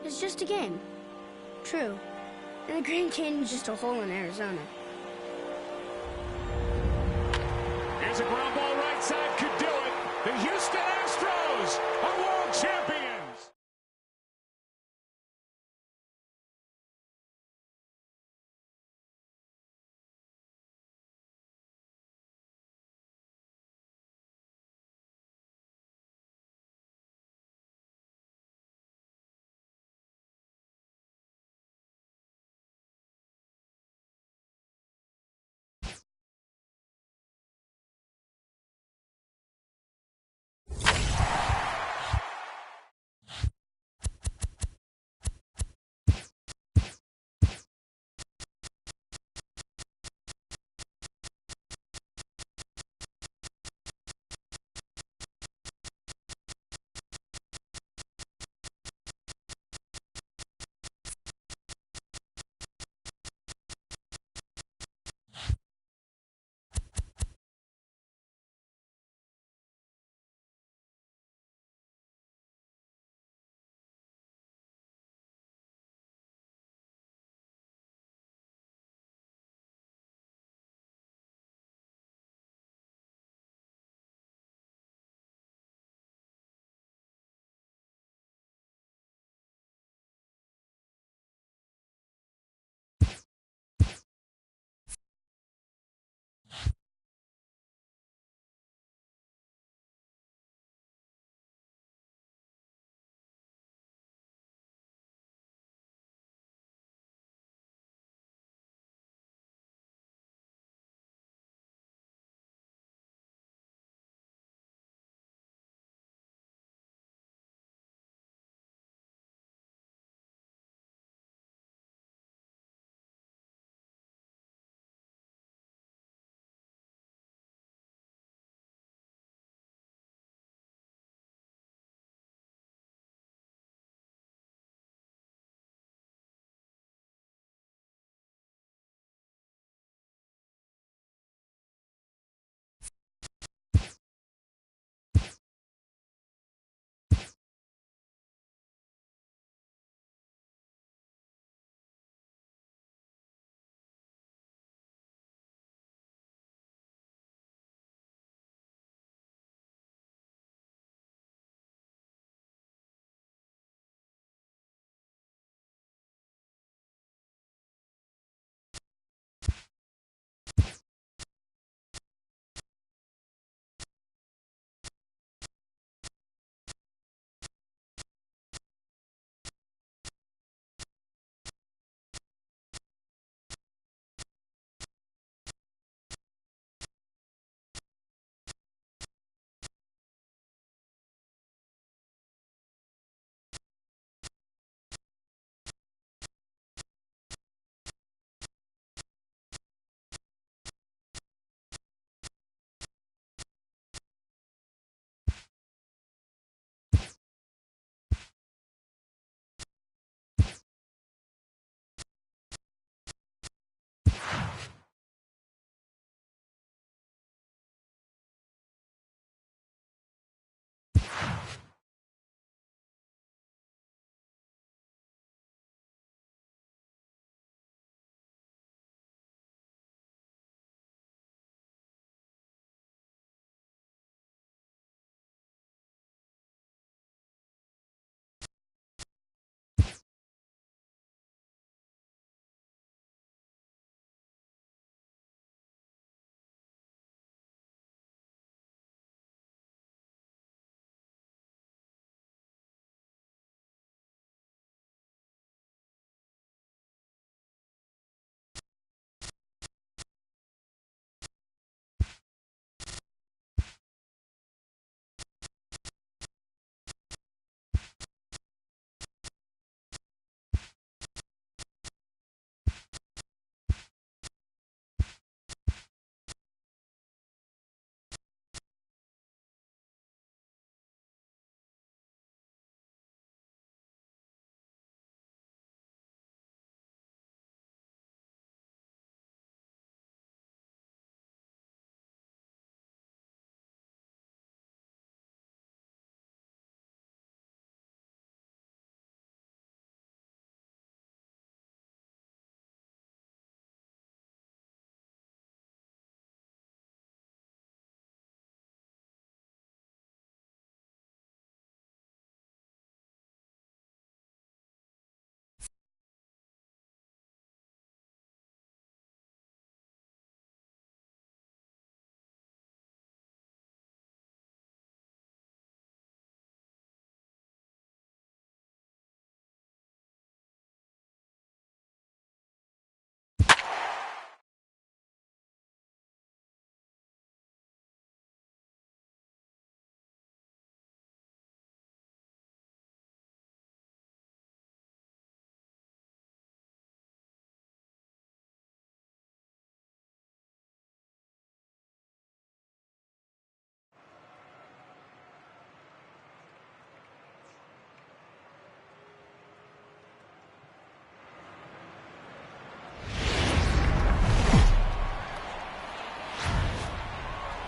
It's just a game. True. And the Grand Canyon's just a hole in Arizona. Here's a ground ball right side, could do it. The Houston Astros are world champions.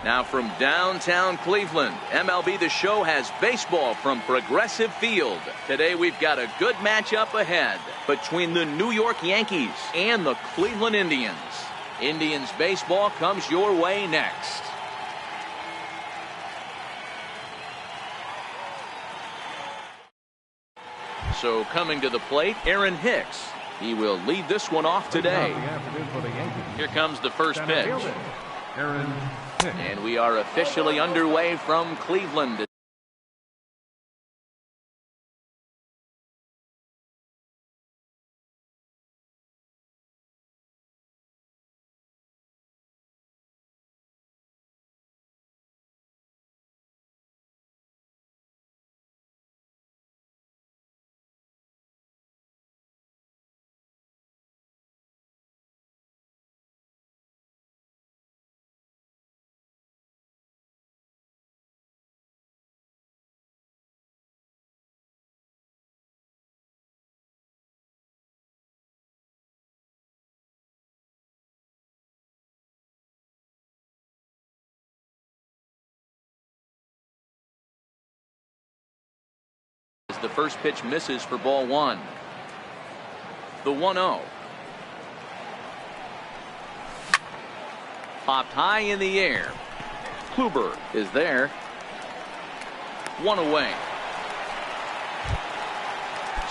Now from downtown Cleveland, MLB The Show has baseball from Progressive Field. Today we've got a good matchup ahead between the New York Yankees and the Cleveland Indians. Indians baseball comes your way next. So coming to the plate, Aaron Hicks. He will lead this one off today. Here comes the first pitch. And we are officially underway from Cleveland. The first pitch misses for ball one. The 1-0. Popped high in the air. Kluber is there. One away.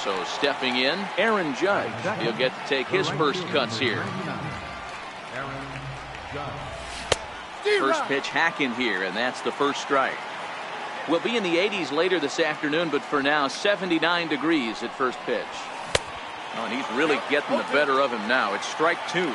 So stepping in, Aaron Judge. He'll get to take his first cuts here. First pitch hacking here, and that's the first strike. We'll be in the 80s later this afternoon, but for now, 79 degrees at first pitch. Oh, and he's really getting the better of him now. It's strike two.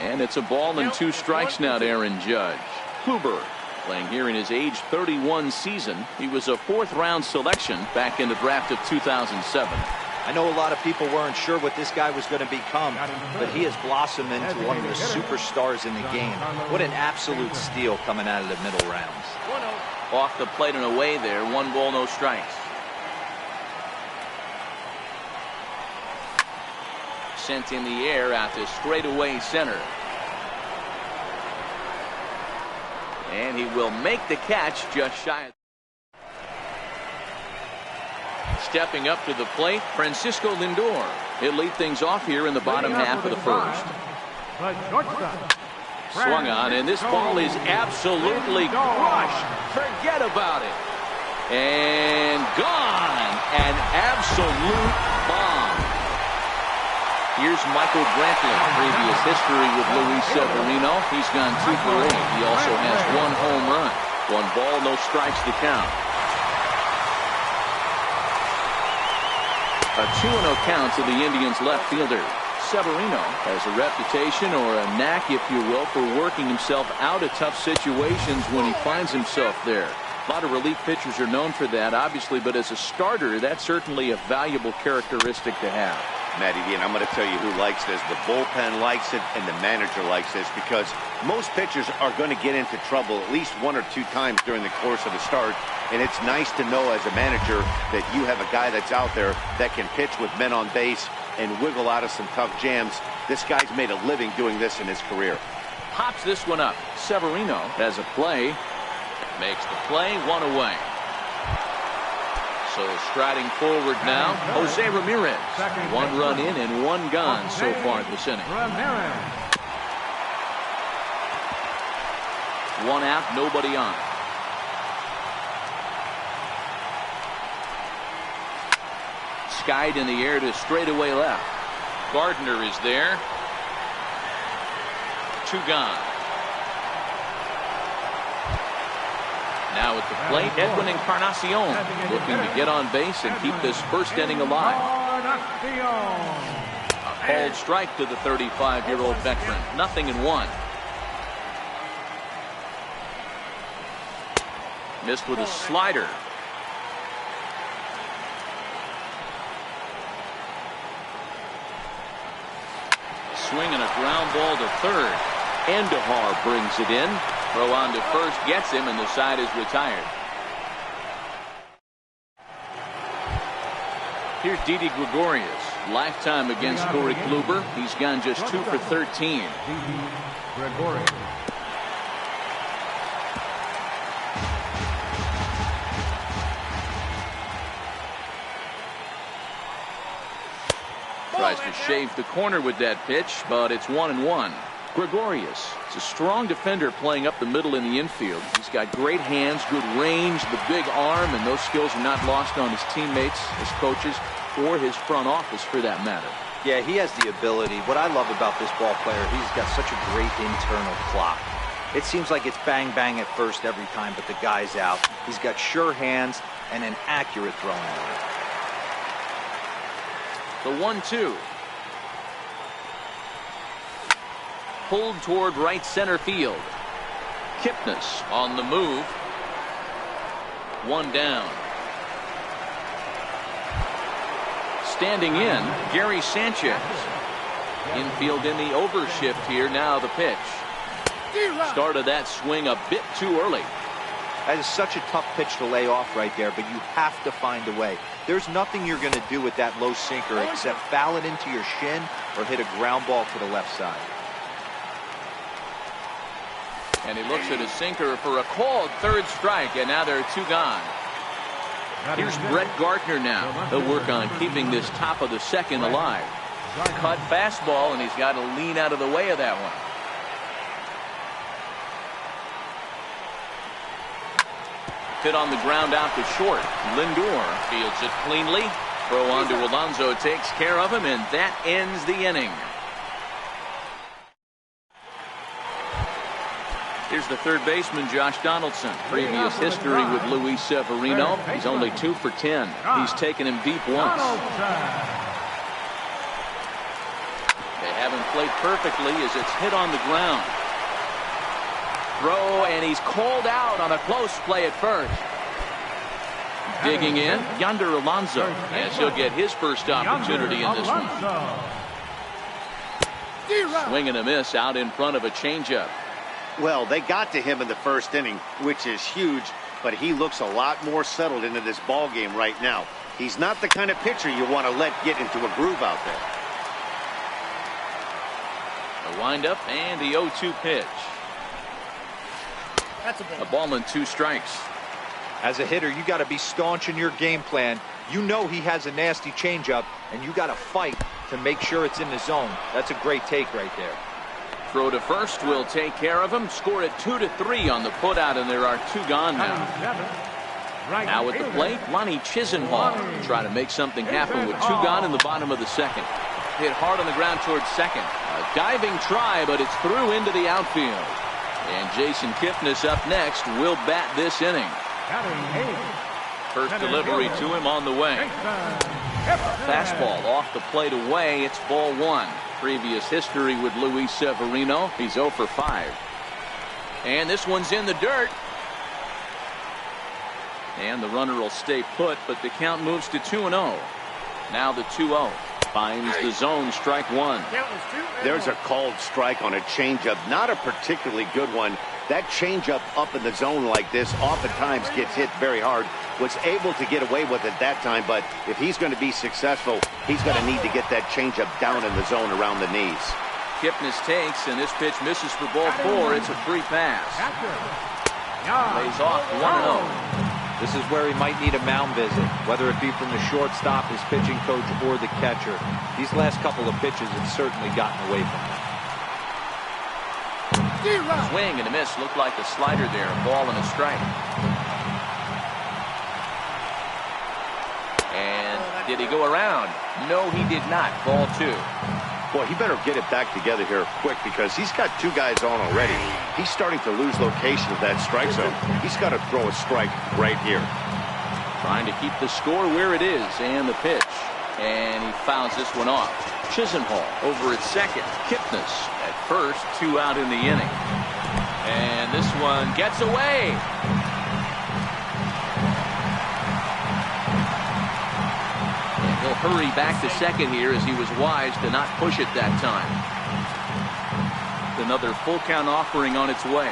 And it's a ball and two strikes now to Aaron Judge. Kluber playing here in his age 31 season. He was a fourth-round selection back in the draft of 2007. I know a lot of people weren't sure what this guy was going to become, but he has blossomed into one of the superstars in the game. What an absolute steal coming out of the middle rounds. Off the plate and away there. 1 ball, no strikes. Sent in the air out to straightaway center. And he will make the catch just shy of. Stepping up to the plate, Francisco Lindor. He'll lead things off here in the bottom half of the first. Swung on, and this ball is absolutely crushed. Forget about it. And gone. An absolute bomb. Here's Michael Brantley. Previous history with Luis Severino. He's gone 2 for 8. He also has 1 home run. 1 ball, no strikes to count. A 2-0 count to the Indians left fielder. Severino has a reputation, or a knack, if you will, for working himself out of tough situations when he finds himself there. A lot of relief pitchers are known for that, obviously, but as a starter, that's certainly a valuable characteristic to have. Matty D, and I'm going to tell you who likes this. The bullpen likes it, and the manager likes this, because most pitchers are going to get into trouble at least 1 or 2 times during the course of a start, and it's nice to know as a manager that you have a guy that's out there that can pitch with men on base and wiggle out of some tough jams. This guy's made a living doing this in his career. Pops this one up. Severino has a play. Makes the play. 1 away. So striding forward now, Jose Ramirez. 1 run in and 1 gone so far this inning. 1 out, nobody on. Skied in the air to straightaway left. Gardner is there. 2 gone. Now at the plate, Edwin Encarnacion looking to get on base and keep this first inning alive. A called strike to the 35-year-old veteran. 0-1. Missed with a slider. Swing and a ground ball to third. Andujar brings it in. Throw on to first, gets him, and the side is retired. Here's Didi Gregorius. Lifetime against Corey Kluber. He's gone just 2 for 13. Gregorius. Tries to shave the corner with that pitch, but it's 1-1. Gregorius is a strong defender playing up the middle in the infield. He's got great hands, good range, the big arm, and those skills are not lost on his teammates, his coaches, or his front office for that matter. Yeah, he has the ability. What I love about this ball player, he's got such a great internal clock. It seems like it's bang bang at first every time, but the guy's out. He's got sure hands and an accurate throwing arm. The 1-2. Pulled toward right center field. Kipnis on the move. 1 down. Standing in, Gary Sanchez. Infield in the overshift here. Now the pitch. Started that swing a bit too early. That is such a tough pitch to lay off right there, but you have to find a way. There's nothing you're going to do with that low sinker except foul it into your shin or hit a ground ball to the left side. And he looks at his sinker for a called third strike, and now there are 2 gone. Here's Brett Gardner now. He'll work on keeping this top of the second alive. Cut fastball, and he's got to lean out of the way of that one. Hit on the ground out to short. Lindor fields it cleanly. Throw on to Alonso takes care of him, and that ends the inning. Here's the third baseman, Josh Donaldson. Previous history with Luis Severino. He's only 2 for 10. He's taken him deep once. They haven't played perfectly as it's hit on the ground. Throw, and he's called out on a close play at first. Digging in, Yonder Alonso, as he'll get his first opportunity in this one. Swing and a miss out in front of a changeup. Well, they got to him in the first inning, which is huge, but he looks a lot more settled into this ball game right now. He's not the kind of pitcher you want to let get into a groove out there. The windup and the 0-2 pitch. A ball and 2 strikes. As a hitter, you got to be staunch in your game plan. You know he has a nasty changeup, and you got to fight to make sure it's in the zone. That's a great take right there. Throw to first will take care of him. Score it 2-3 on the putout, and there are 2 gone now. Now at the plate, Lonnie Chisenhall. Try to make something happen with 2 gone in the bottom of the second. Hit hard on the ground towards second. A diving try, but it's through into the outfield. And Jason Kipnis up next will bat this inning. First delivery to him on the way. Fastball off the plate away. It's ball 1. Previous history with Luis Severino. He's 0 for 5. And this one's in the dirt. And the runner will stay put, but the count moves to 2-0. Now the 2-0. Finds the zone, strike 1. There's a called strike on a changeup, not a particularly good one. That changeup up in the zone like this oftentimes gets hit very hard. Was able to get away with it that time, but if he's going to be successful, he's going to need to get that changeup down in the zone around the knees. Kipnis takes, and this pitch misses for ball 4. It's a free pass. Lays off 1-0. This is where he might need a mound visit, whether it be from the shortstop, his pitching coach, or the catcher. These last couple of pitches have certainly gotten away from him. Swing and a miss. Looked like a slider there. A ball and a strike. And did he go around? No, he did not. Ball 2. Boy, he better get it back together here quick because he's got 2 guys on already. He's starting to lose location of that strike zone. He's got to throw a strike right here. Trying to keep the score where it is, and the pitch. And he fouls this one off. Chisenhall over at second. Kipnis at first. 2 out in the inning. And this one gets away. He'll hurry back to second here as he was wise to not push it that time. Another full count offering on its way.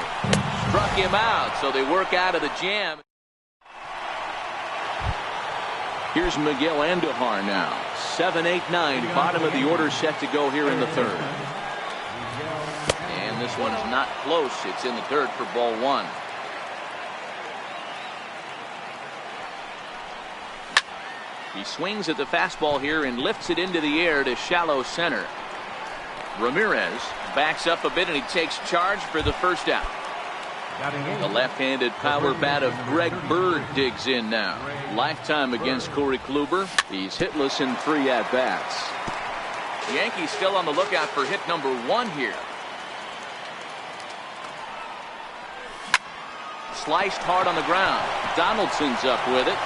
Struck him out, so they work out of the jam. Here's Miguel Andujar now. 7, 8, 9. Bottom of the order set to go here in the third. And this one's not close. It's in the dirt for ball one. He swings at the fastball here and lifts it into the air to shallow center. Ramirez backs up a bit and he takes charge for the first out. The left-handed power bat of Greg Bird digs in now. Lifetime against Corey Kluber. He's hitless in 3 at-bats. Yankees still on the lookout for hit number 1 here. Sliced hard on the ground. Donaldson's up with it.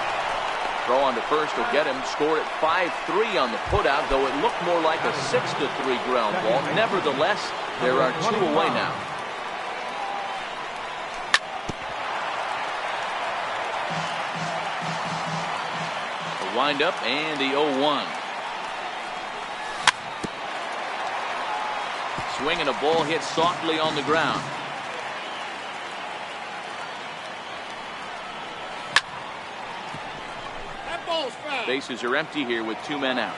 Throw on to first will get him. Scored at 5-3 on the putout, though it looked more like a 6-3 ground ball. Nevertheless, there are 2 away now. The windup and the 0-1. Swing and a ball hit softly on the ground. Bases are empty here with 2 men out.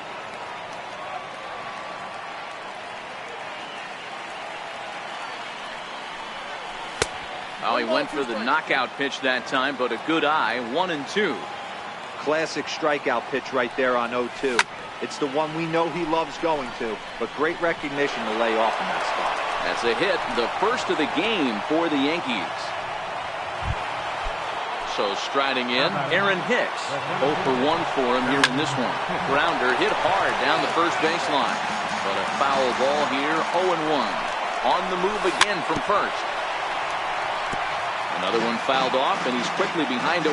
Oh, he went for the knockout pitch that time, but a good eye. 1-2. Classic strikeout pitch right there on 0-2. It's the one we know he loves going to, but great recognition to lay off in that spot. That's a hit, the first of the game for the Yankees. So striding in, Aaron Hicks. 0 for 1 for him here in this one. Grounder hit hard down the first baseline. But a foul ball here, 0-1. On the move again from first. Another one fouled off, and he's quickly behind 0-2.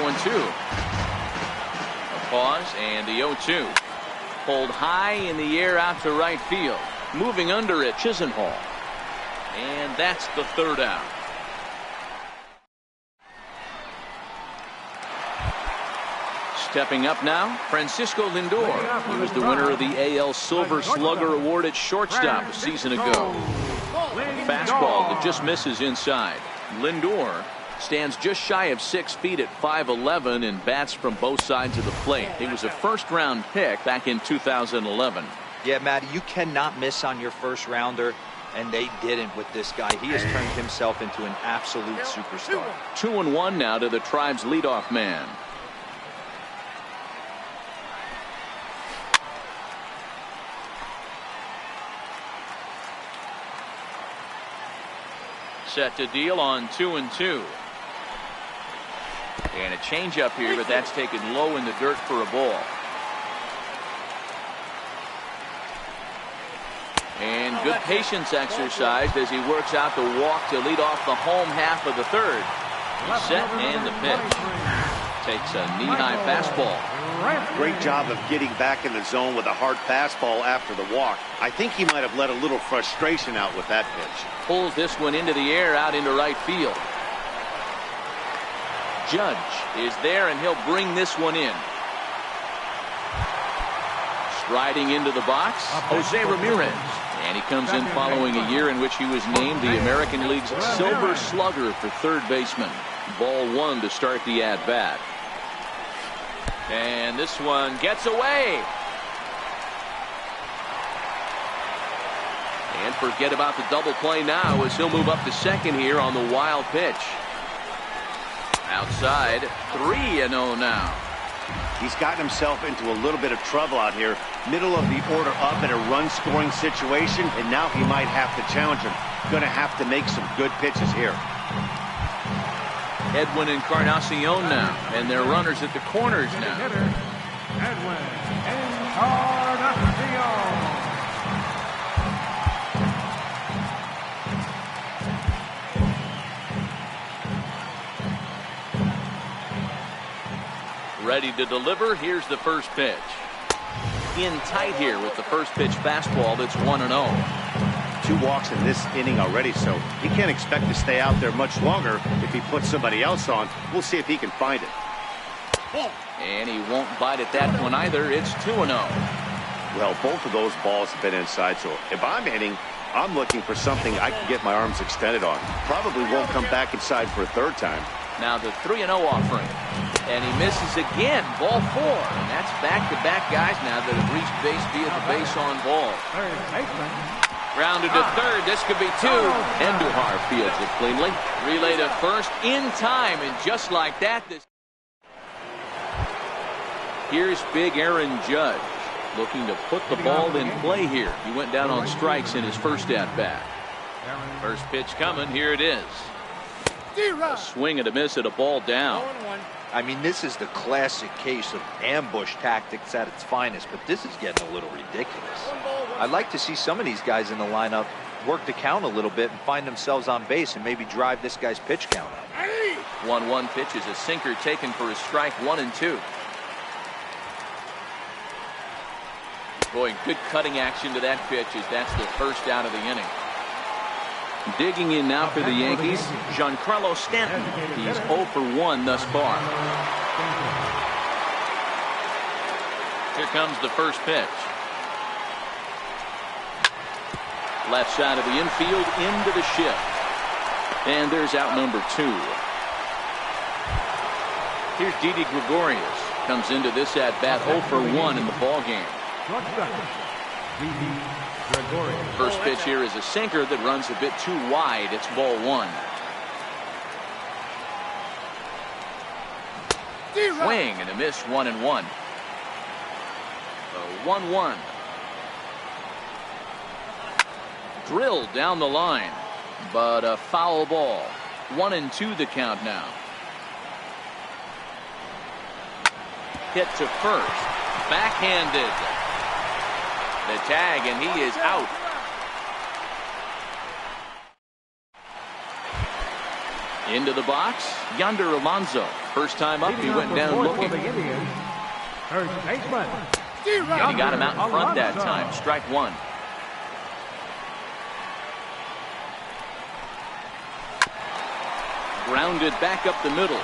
A pause, and the 0-2. Pulled high in the air out to right field. Moving under it, Chisenhall. And that's the third out. Stepping up now, Francisco Lindor. He was the winner of the AL Silver Slugger Award at shortstop a season ago. Fastball that just misses inside. Lindor stands just shy of 6 feet at 5'11" and bats from both sides of the plate. He was a first-round pick back in 2011. Yeah, Matty, you cannot miss on your first rounder, and they didn't with this guy. He has turned himself into an absolute superstar. 2-1 now to the Tribe's leadoff man. Set to deal on 2-2. And a changeup here, but that's taken low in the dirt for a ball. And good patience exercised as he works out the walk to lead off the home half of the third. He's set and the pitch. Takes a knee-high fastball. Great job of getting back in the zone with a hard fastball after the walk. I think he might have let a little frustration out with that pitch. Pulls this one into the air out into right field. Judge is there, and he'll bring this one in. Striding into the box, Jose Ramirez. And he comes in following a year in which he was named the American League's Silver Slugger for third baseman. Ball 1 to start the at-bat. And this one gets away. And forget about the double play now as he'll move up to second here on the wild pitch. Outside, 3-0 now. He's gotten himself into a little bit of trouble out here. Middle of the order up in a run-scoring situation, and now he might have to challenge him. Going to have to make some good pitches here. Edwin Encarnacion now, and they're runners at the corners now. Edwin Encarnacion. Ready to deliver. Here's the first pitch. In tight here with the first pitch fastball that's 1-0. 2 walks in this inning already, so he can't expect to stay out there much longer if he puts somebody else on. We'll see if he can find it. And he won't bite at that one either. It's 2-0. Well, both of those balls have been inside, so if I'm hitting, I'm looking for something I can get my arms extended on. Probably won't come back inside for a third time. Now the 3-0 offering. And he misses again. Ball 4. And that's back-to-back guys now that have reached base via the base on ball. Grounded to third. This could be 2. Andujar fields it cleanly. Relay to first in time. And just like that, here's big Aaron Judge looking to put the ball in play here. He went down on strikes in his first at-bat. First pitch coming. Here it is. A swing and a miss at a ball down. I mean, this is the classic case of ambush tactics at its finest, but this is getting a little ridiculous. I'd like to see some of these guys in the lineup work the count a little bit and find themselves on base and maybe drive this guy's pitch count up. 1-1 pitch is a sinker taken for a strike. 1-2. Boy, good cutting action to that pitch as that's the first out of the inning. Digging in now for the Yankees, Giancarlo Stanton. He's 0 for 1 thus far. Here comes the first pitch. Left side of the infield into the shift. And there's out number 2. Here's Didi Gregorius. Comes into this at-bat 0 for 1 in the ballgame. First pitch here is a sinker that runs a bit too wide. It's ball 1. Swing and a miss. 1-1. 1-1. Drilled down the line, but a foul ball. 1-2 the count now. Hit to first. Backhanded. The tag, and he is out. Into the box, Yonder Alonso. First time up, he went down looking. And he got him out in front that time. Strike 1. Grounded back up the middle.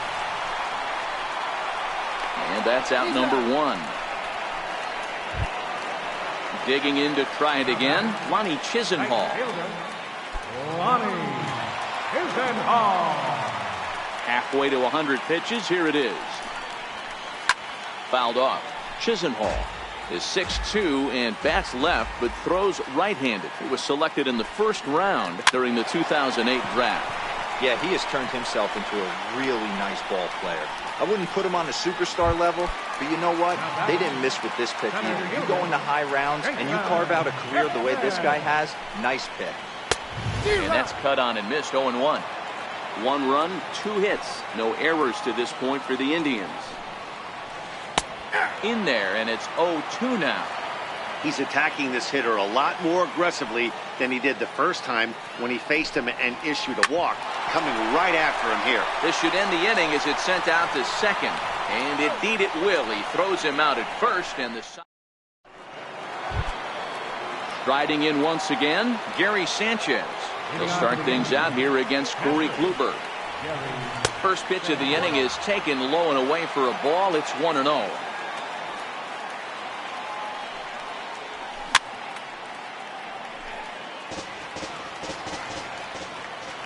And that's out number 1. Digging in to try it again, Lonnie Chisenhall. Halfway to 100 pitches, here it is. Fouled off. Chisenhall is 6'2" and bats left, but throws right-handed. He was selected in the first round during the 2008 draft. Yeah, he has turned himself into a really nice ball player. I wouldn't put him on the superstar level, but you know what? They didn't miss with this pick either. You go into high rounds and you carve out a career the way this guy has, nice pick. And that's cut on and missed. 0-1. 1 run, 2 hits. No errors to this point for the Indians. In there, and it's 0-2 now. He's attacking this hitter a lot more aggressively than he did the first time when he faced him and issued a walk. Coming right after him here. This should end the inning as it's sent out to second. And indeed it will. He throws him out at first, and the striding in once again, Gary Sanchez. He'll start things out here against Corey Kluber. First pitch of the inning is taken low and away for a ball. It's 1-0.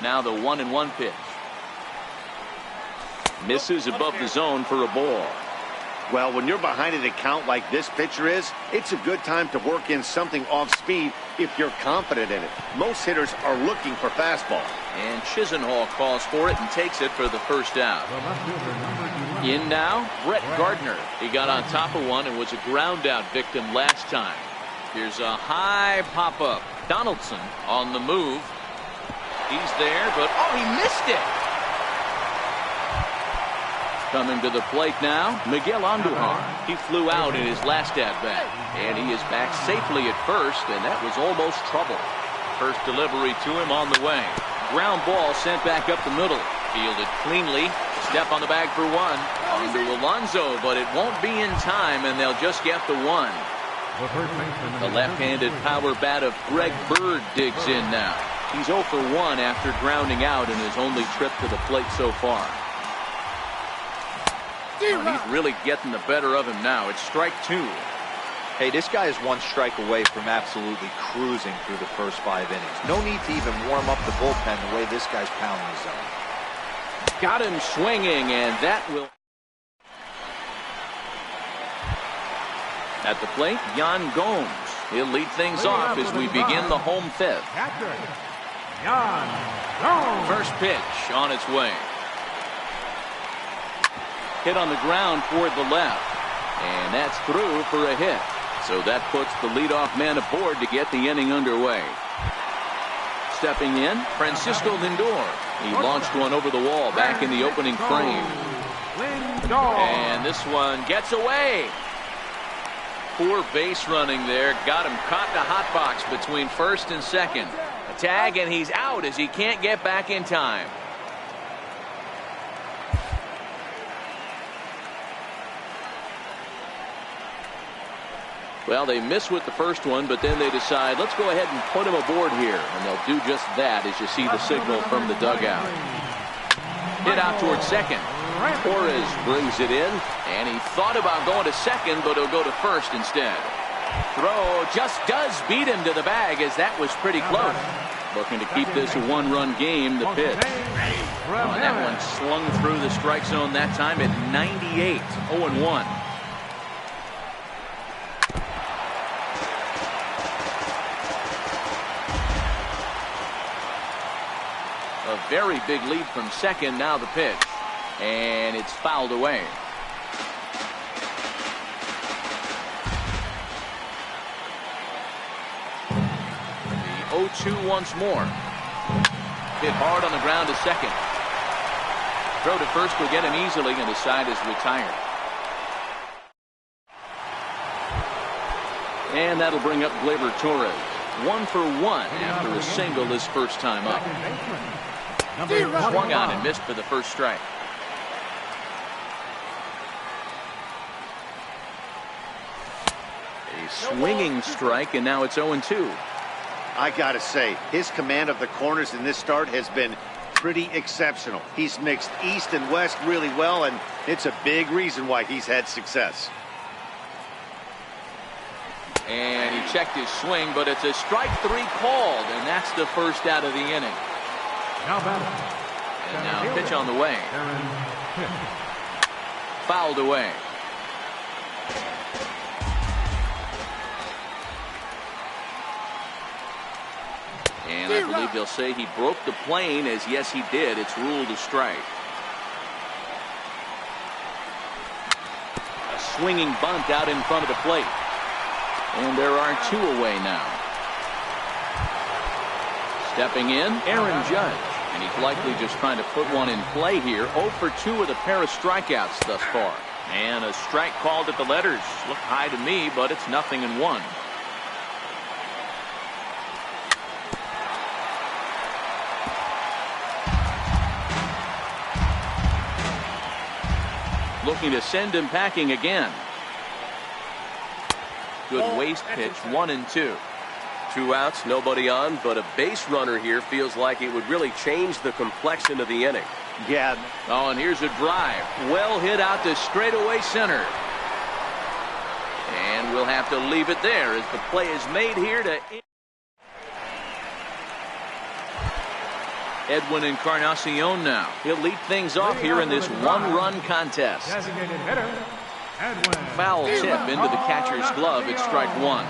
Now the 1-1 pitch. Misses above the zone for a ball. Well, when you're behind an account like this pitcher is, it's a good time to work in something off speed if you're confident in it. Most hitters are looking for fastball. And Chisenhall calls for it and takes it for the first out. In now, Brett Gardner. He got on top of one and was a ground out victim last time. Here's a high pop-up. Donaldson on the move. He's there, but oh, he missed it. Coming to the plate now, Miguel Andujar. He flew out in his last at-bat, and he is back safely at first, and that was almost trouble. First delivery to him on the way. Ground ball sent back up the middle. Fielded cleanly. Step on the bag for 1. On to Alonso, but it won't be in time, and they'll just get the 1. The left-handed power bat of Greg Bird digs in now. He's 0 for 1 after grounding out in his only trip to the plate so far. Oh, he's really getting the better of him now. It's strike 2. Hey, this guy is 1 strike away from absolutely cruising through the first 5 innings. No need to even warm up the bullpen the way this guy's pounding the zone. Got him swinging, and that will... At the plate, Yan Gomes. He'll lead things off as we begin the home fifth. First pitch on its way. Hit on the ground toward the left. And that's through for a hit. So that puts the leadoff man aboard to get the inning underway. Stepping in, Francisco Lindor. He launched one over the wall back in the opening frame. And this one gets away. Poor base running there. Got him caught in a hot box between first and second. A tag, and he's out as he can't get back in time. Well, they miss with the first one, but then they decide, let's go ahead and put him aboard here. And they'll do just that as you see the signal from the dugout. Hit out towards second. Torres brings it in, and he thought about going to second, but he'll go to first instead. Throw just does beat him to the bag, as that was pretty close. Looking to keep this a one-run game, the pitch. And that one slung through the strike zone that time at 98, 0-1. A very big lead from second. Now the pitch. And it's fouled away. The 0-2 once more. Hit hard on the ground to second. Throw to first will get him easily, and the side is retired. And that'll bring up Gleyber Torres. 1 for 1 after a single his first time up. Swung on and missed for the first strike. A swinging strike, and now it's 0-2. I gotta say, his command of the corners in this start has been pretty exceptional. He's mixed east and west really well, and it's a big reason why he's had success. And he checked his swing, but it's a strike 3 called, and that's the first out of the inning. And now pitch on the way. Fouled away. And I believe they'll say he broke the plane, as yes he did. It's ruled a strike. A swinging bunt out in front of the plate. And there are 2 away now. Stepping in, Aaron Judge. And he's likely just trying to put one in play here. 0 for 2 with a pair of strikeouts thus far. And a strike called at the letters. Look high to me, but it's 0-1. Looking to send him packing again. Good waste pitch, 1-2. 2 outs, nobody on, but a base runner here feels like it would really change the complexion of the inning. Yeah. Oh, and here's a drive. Well hit out to straightaway center. And we'll have to leave it there as the play is made here to Edwin Encarnacion now. He'll lead things off here in this one-run contest. Foul tip into the catcher's glove at strike 1.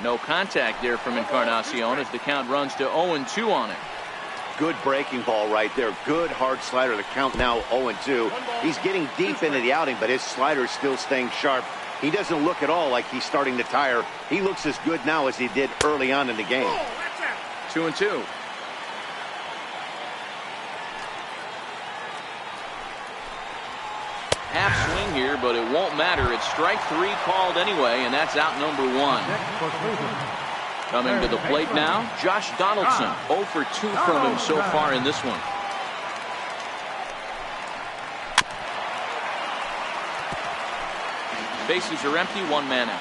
No contact there from Encarnacion as the count runs to 0-2 on him. Good breaking ball right there. Good hard slider. The count now 0-2. He's getting deep into the outing, but his slider is still staying sharp. He doesn't look at all like he's starting to tire. He looks as good now as he did early on in the game. 2-2. Half swing here, but it won't matter. It's strike 3 called anyway, and that's out number 1. Coming to the plate now, Josh Donaldson. 0 for 2 from him so far in this one. Bases are empty, 1 man out.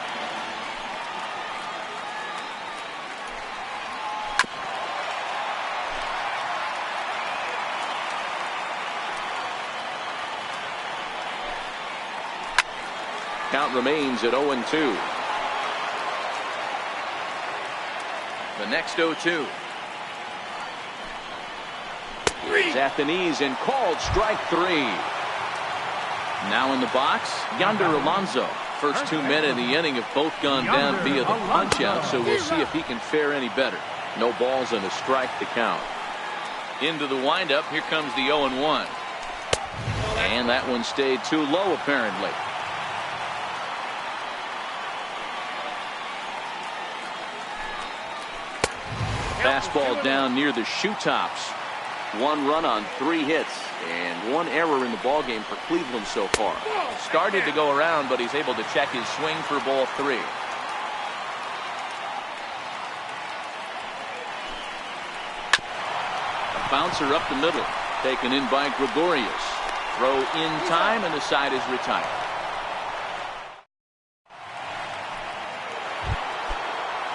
Count remains at 0-2. The next 0-2. is at the knees and called strike 3. Now in the box, Yonder Alonso. First 2 men in the inning have both gone down via the punch-out, so we'll see if he can fare any better. No balls and a strike to count. Into the windup, here comes the 0-1. And that one stayed too low, apparently. Fastball down near the shoe tops. 1 run on 3 hits and 1 error in the ballgame for Cleveland so far. Started to go around, but he's able to check his swing for ball 3. A bouncer up the middle, taken in by Gregorius. Throw in time, and the side is retired.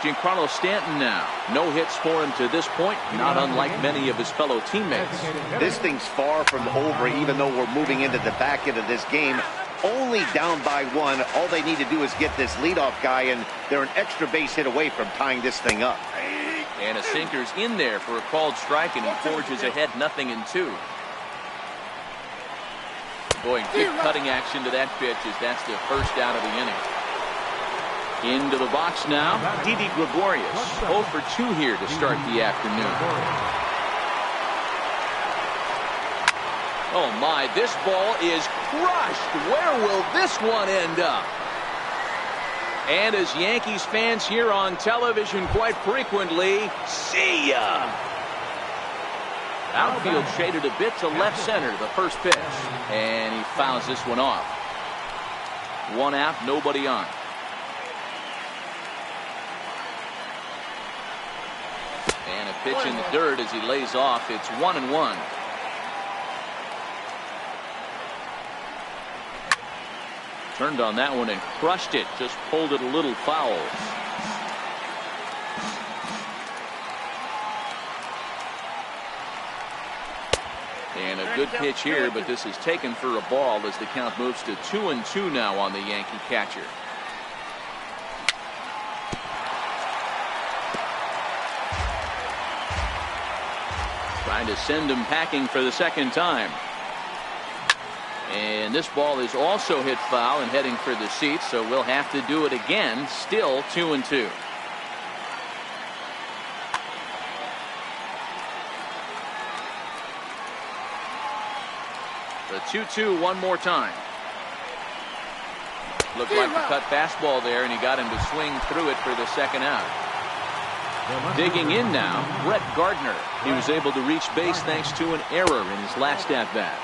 Giancarlo Stanton now. No hits for him to this point, not unlike many of his fellow teammates. This thing's far from over, even though we're moving into the back end of this game. Only down by 1. All they need to do is get this leadoff guy, and they're an extra base hit away from tying this thing up. And a sinker's in there for a called strike, and he forges ahead 0-2. Boy, good cutting action to that pitch as that's the first out of the inning. Into the box now, Didi Gregorius. 0 for 2 here to start the afternoon. Oh my, this ball is crushed. Where will this one end up? And as Yankees fans hear on television quite frequently, see ya! Outfield shaded a bit to left center, the first pitch. And he fouls this one off. 1 out, nobody on. And a pitch in the dirt as he lays off. It's 1-1. Turned on that one and crushed it. Just pulled it a little foul. And a good pitch here, but this is taken for a ball as the count moves to 2-2 now on the Yankee catcher. Trying to send him packing for the second time. And this ball is also hit foul and heading for the seats, so we'll have to do it again. Still 2-2. The 2-2 one more time. Looked like the cut fastball there, and he got him to swing through it for the second out. Digging in now, Brett Gardner. He was able to reach base thanks to an error in his last at-bat.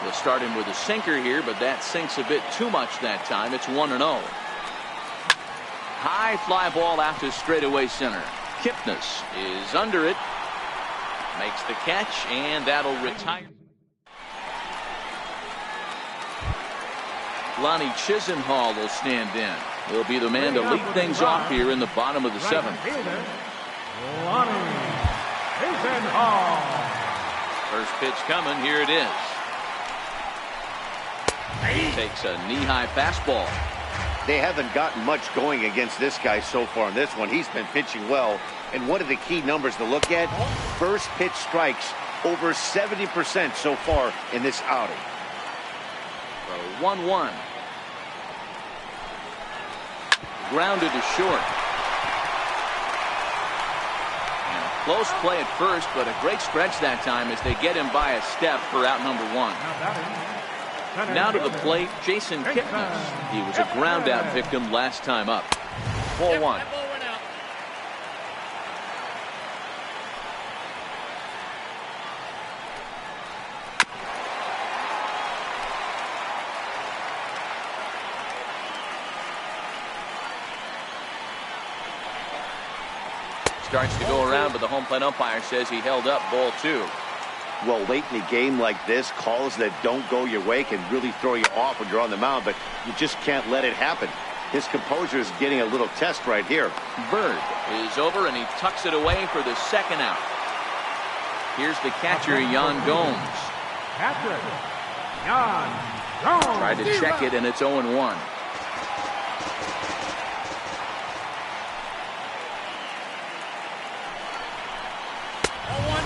We'll start him with a sinker here, but that sinks a bit too much that time. It's 1-0. High fly ball out to straightaway center. Kipnis is under it. Makes the catch, and that'll retire. Lonnie Chisenhall will stand in. He'll be the man to lead things off here in the bottom of the 7th. Lonnie Chisenhall. First pitch coming. Here it is. Takes a knee-high fastball. They haven't gotten much going against this guy so far in this one. He's been pitching well. And one of the key numbers to look at, first pitch strikes over 70% so far in this outing. 1-1. Grounded to short. And a close play at first, but a great stretch that time as they get him by a step for out number 1. Now to the plate, Jason Kipnis. He was a ground out victim last time up. 4-1. Starts to go around, but the home plate umpire says he held up ball 2. Well, late in a game like this, calls that don't go your way can really throw you off when you're on the mound, but you just can't let it happen. His composure is getting a little test right here. Bird is over, and he tucks it away for the second out. Here's the catcher, Yan Gomes. Tried to check it, and it's 0-1.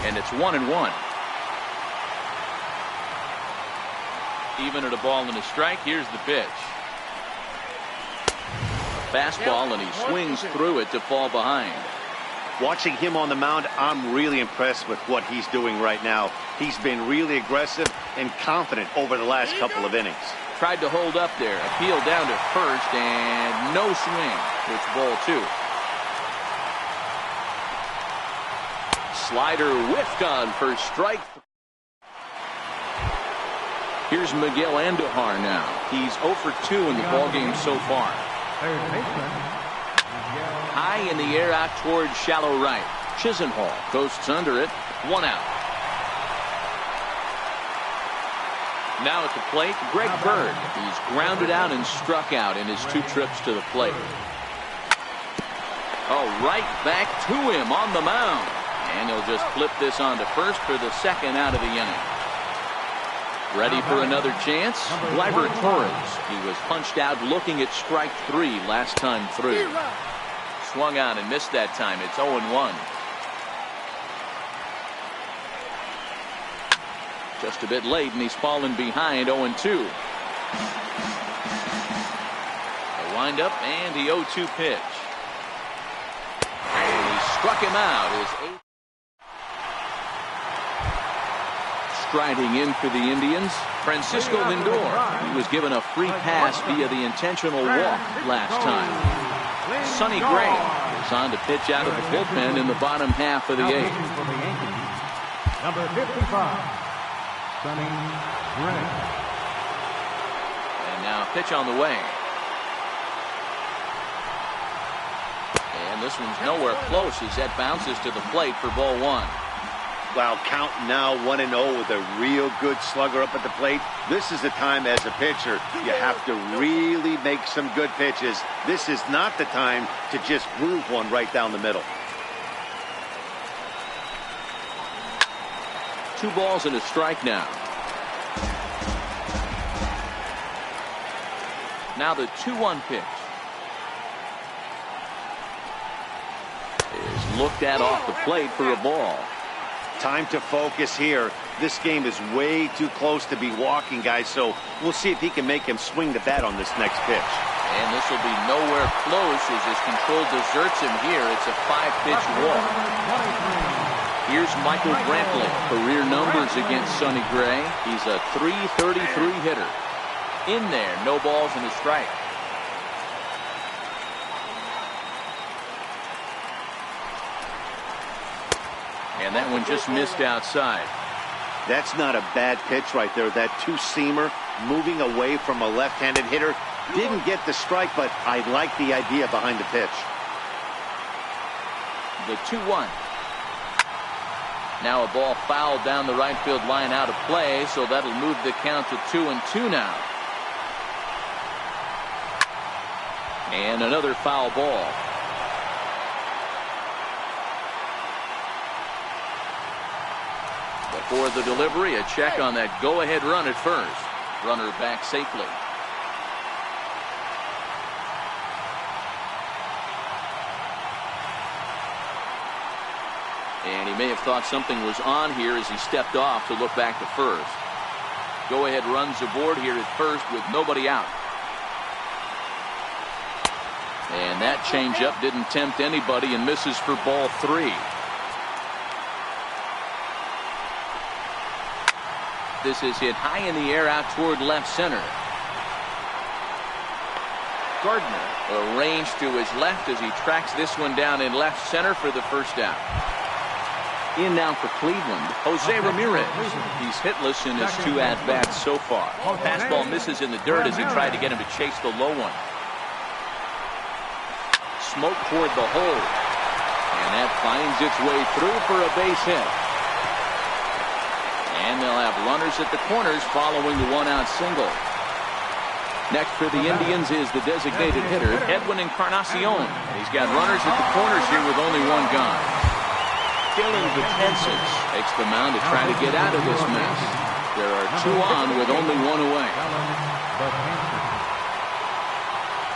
And it's 1-1. Even at a ball and a strike, here's the pitch. Fastball, and he swings through it to fall behind. Watching him on the mound, I'm really impressed with what he's doing right now. He's been really aggressive and confident over the last couple of innings. Tried to hold up there. Appeal down to first, and no swing. It's ball 2. Slider whiffed on for strike. Here's Miguel Andujar now. He's 0 for 2 in the ballgame so far. High in the air out towards shallow right. Chisenhall coasts under it. 1 out. Now at the plate, Greg Bird. He's grounded out and struck out in his 2 trips to the plate. Oh, right back to him on the mound. And he'll just flip this on to first for the 2nd out of the inning. Ready for another chance? Gleyber Torres. He was punched out looking at strike 3 last time through. Swung on and missed that time. It's 0-1. Just a bit late, and he's fallen behind 0-2. The windup and the 0-2 pitch. And he struck him out. His 8th. Striding in for the Indians, Francisco Lindor. He was given a free pass via the intentional walk last time. Sonny Gray is on to pitch out of the bullpen in the bottom half of the 8th. Number 55, Sonny Gray. And now pitch on the way. And this one's nowhere close as that bounces to the plate for ball 1. Wow, count now 1-0 with a real good slugger up at the plate. This is the time as a pitcher you have to really make some good pitches. This is not the time to just groove one right down the middle. 2 balls and a strike now. Now the 2-1 pitch is looked at off the plate for a ball. Time to focus here. This game is way too close to be walking, guys, so we'll see if he can make him swing the bat on this next pitch. And this will be nowhere close as his control deserts him here. It's a 5-pitch walk. Here's Michael Brantley. Career numbers against Sonny Gray. He's a .333 hitter. In there, no balls and a strike. And that one just missed outside. That's not a bad pitch right there. That 2-seamer moving away from a left-handed hitter. Didn't get the strike, but I like the idea behind the pitch. The 2-1. Now a ball fouled down the right field line out of play, so that'll move the count to 2-2 now. And another foul ball. Before the delivery, a check on that go-ahead run at first. Runner back safely. And he may have thought something was on here as he stepped off to look back to first. Go-ahead runs aboard here at first with nobody out. And that changeup didn't tempt anybody and misses for ball 3. This is hit high in the air out toward left center. Gardner arranged to his left as he tracks this one down in left center for the first out. In now for Cleveland, Jose Ramirez. He's hitless in his 2 at-bats so far. Fastball misses in the dirt as he tried to get him to chase the low one. Smoke toward the hole. And that finds its way through for a base hit. And they'll have runners at the corners following the 1-out single. Next for the Indians is the designated hitter, Edwin Encarnacion. He's got runners at the corners here with only 1 gone. Dylan Betances takes the mound to try to get out of this mess. There are 2 on with only 1 away.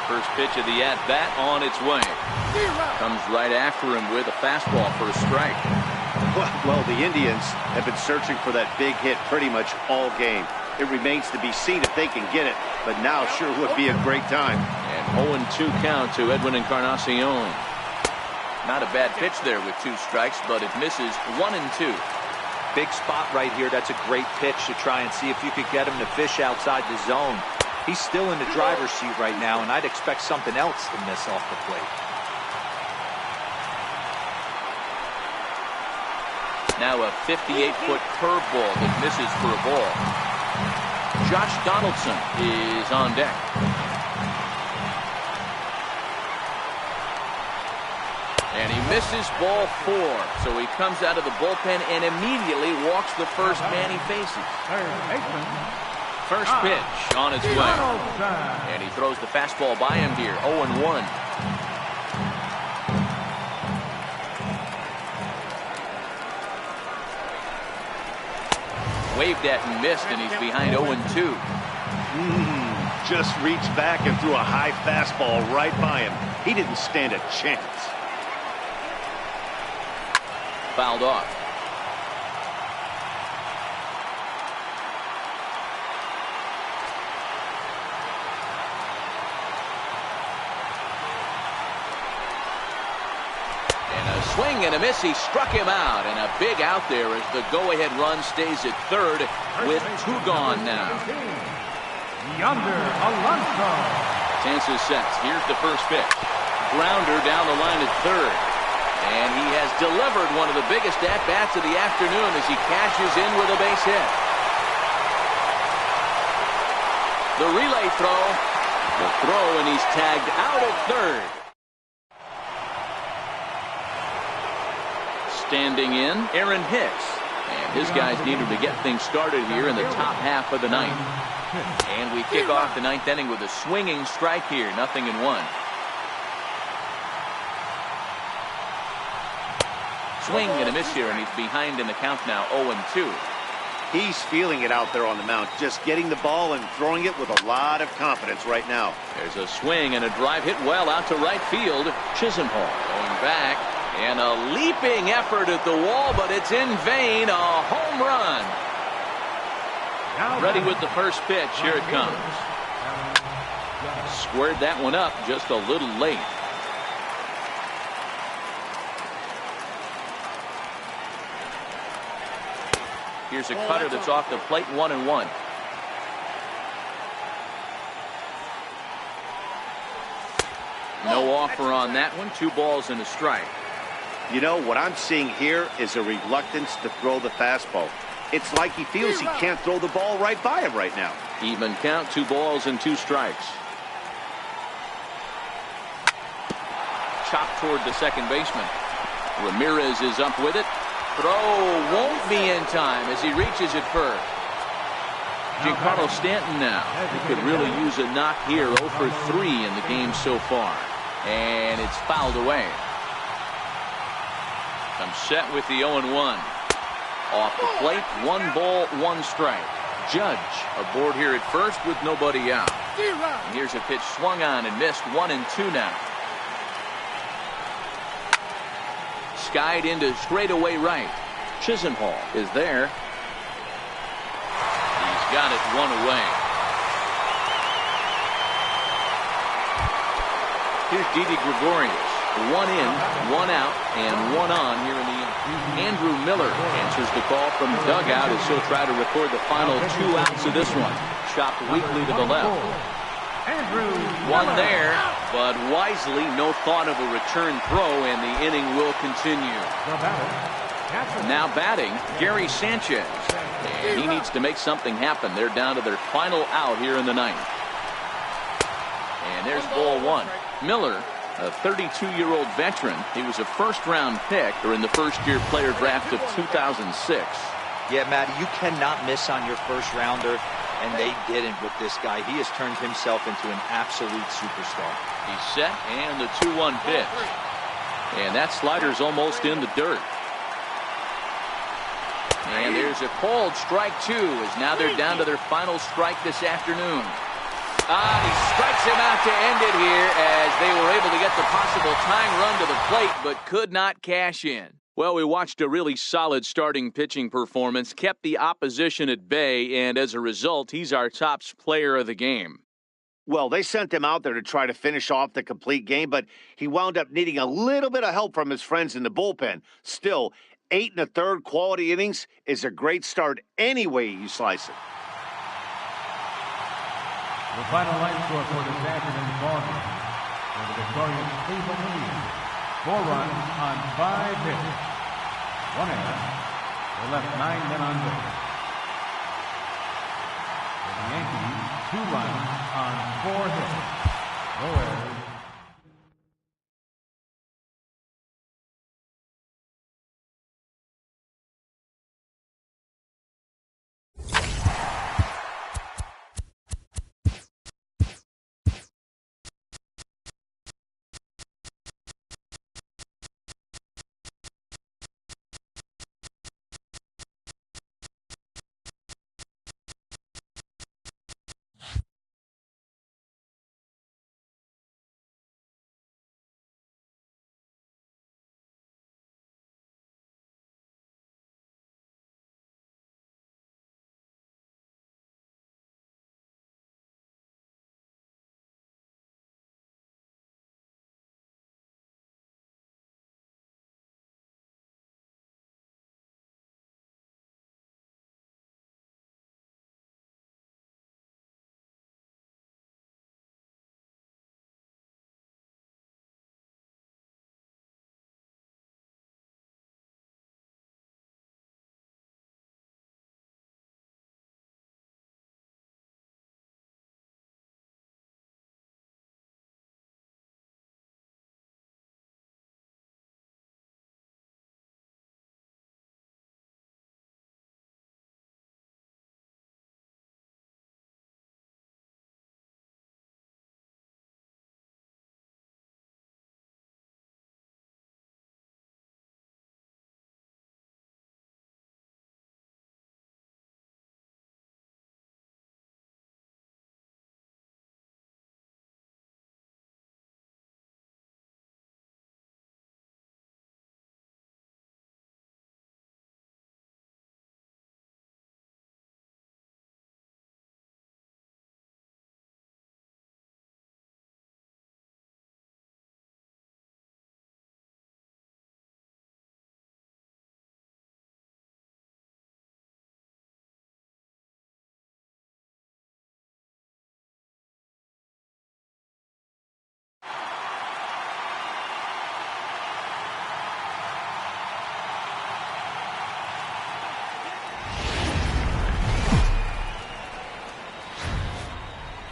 First pitch of the at-bat on its way. Comes right after him with a fastball for a strike. Well, the Indians have been searching for that big hit pretty much all game. It remains to be seen if they can get it, but now sure would be a great time. And 0-2 count to Edwin Encarnacion. Not a bad pitch there with 2 strikes, but it misses 1-2. Big spot right here. That's a great pitch to try and see if you could get him to fish outside the zone. He's still in the driver's seat right now, and I'd expect something else to miss off the plate. Now a 58-foot curveball that misses for a ball. Josh Donaldson is on deck. And he misses ball 4. So he comes out of the bullpen and immediately walks the first man he faces. First pitch on its way. And he throws the fastball by him here. 0-1. Waved at and missed, and he's behind 0-2. Just reached back and threw a high fastball right by him. He didn't stand a chance. Fouled off. Swing and a miss. He struck him out, and a big out there as the go-ahead run stays at third with 2 gone now. Yonder Alonso. Chances sets. Here's the first pitch. Grounder down the line at third. And he has delivered one of the biggest at-bats of the afternoon as he cashes in with a base hit. The relay throw. The throw, and he's tagged out at third. Standing in, Aaron Hicks. And his guys need him to get things started here in the top half of the ninth. And we kick off the ninth inning with a swinging strike here. 0-1. Swing and a miss here, and he's behind in the count now. 0-2. He's feeling it out there on the mound, just getting the ball and throwing it with a lot of confidence right now. There's a swing and a drive hit well out to right field. Chisenhall going back. And a leaping effort at the wall, but it's in vain. A home run. Ready with the first pitch. Here it comes. Squared that one up just a little late. Here's a cutter that's off the plate. 1-1. No offer on that one. 2 balls and a strike. You know, what I'm seeing here is a reluctance to throw the fastball. It's like he feels he can't throw the ball right by him right now. Even count. 2 balls and 2 strikes. Chopped toward the second baseman. Ramirez is up with it. Throw won't be in time as he reaches it first. Giancarlo Stanton now. He could really use a knock here. 0 for 3 in the game so far. And it's fouled away. I'm set with the 0-1. Off the plate, 1 ball, 1 strike. Judge aboard here at first with nobody out. And here's a pitch swung on and missed. 1-2 now. Skied into straightaway right. Chisenhall is there. He's got it 1 away. Here's Didi Gregorius. 1 in, 1 out, and 1 on here in the inning. Andrew Miller answers the call from the dugout as he'll try to record the final 2 outs of this one. Chopped weakly to the left. 1 there, but wisely no thought of a return throw, and the inning will continue. Now batting, Gary Sanchez. And he needs to make something happen. They're down to their final out here in the ninth. And there's ball 1. Miller, a 32-year-old veteran. He was a first-round pick during the first-year player draft of 2006. Yeah, Matt, you cannot miss on your first-rounder, and they didn't with this guy. He has turned himself into an absolute superstar. He's set, and the 2-1 pitch. And that slider's almost in the dirt. And there's a called strike 2, as now they're down to their final strike this afternoon. He strikes him out to end it here as they were able to get the possible tying run to the plate, but could not cash in. Well, we watched a really solid starting pitching performance, kept the opposition at bay, and as a result, he's our top player of the game. Well, they sent him out there to try to finish off the complete game, but he wound up needing a little bit of help from his friends in the bullpen. Still, 8 1/3 quality innings is a great start any way you slice it. The final line score for this afternoon's ball game for the victorious Cleveland Indians. 4 runs on 5 hits. 1 error. They left 9 men on base. For the Yankees, 2 runs on 4 hits. No errors.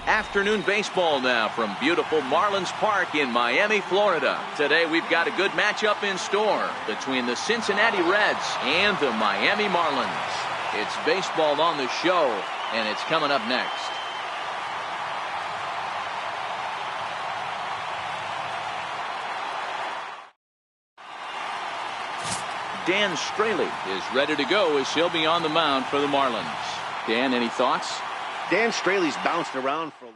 Afternoon baseball now from beautiful Marlins Park in Miami, Florida. Today we've got a good matchup in store between the Cincinnati Reds and the Miami Marlins. It's baseball on the show, and it's coming up next. Dan Straley is ready to go as he'll be on the mound for the Marlins. Dan, any thoughts? Dan Straley's bounced around from